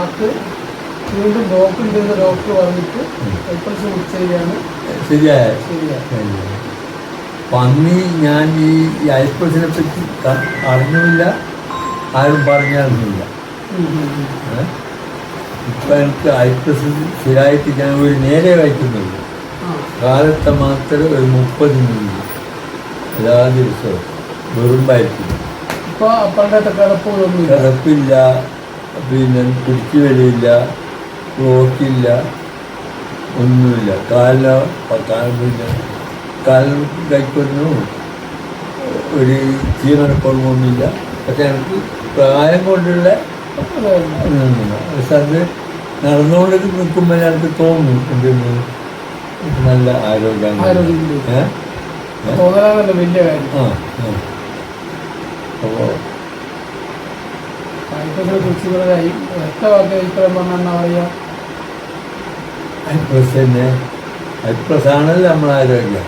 ആക്ക് വീണ്ടും ഡോക്ടർ ഉണ്ടെന്ന് ഡോക്ടർ പറഞ്ഞിട്ട് ഹൈപ്പർസ് ബുക്ക് ചെയ്യാണ് ശരിയായ ശരിയായി. അന്ന് ഞാൻ ഈ ഹൈപ്പൾസിനെ പറ്റി അറിഞ്ഞില്ല, ആരും പറഞ്ഞറിഞ്ഞില്ല. ഇപ്പം എനിക്ക് ഹൈപ്പൾസ് ശരിയായിട്ട് ഞാൻ ഒരു നേരെ വായിക്കുന്നുള്ളൂ. കാലത്തെ മാത്രം ഒരു 30 മിനിറ്റ് എല്ലാ ദിവസവും വെറും വായിക്കും. ഇപ്പോൾ അപ്പളുടെ കിടപ്പില്ല, പിന്നെ പിടിച്ചു വരില്ല, ബ്ലോക്കില്ല, ഒന്നുമില്ല. പിന്നെ കാലിന് കൈക്കൊന്നു ഒരു ജീവനക്കുറവൊന്നുമില്ല. പക്ഷെ എനിക്ക് പ്രായം കൊണ്ടുള്ള പക്ഷെ അത് നടന്നുകൊണ്ട് നിൽക്കുമ്പോൾ എനിക്ക് തോന്നും എന്തെന്ന് നല്ല ആരോഗ്യമാണ്. വലിയ കാര്യം. അപ്പോൾ ഹൈപ്ലസ് തന്നെ, ഹൈപ്ലസ് ആണല്ലോ നമ്മളെ ആരോഗ്യം.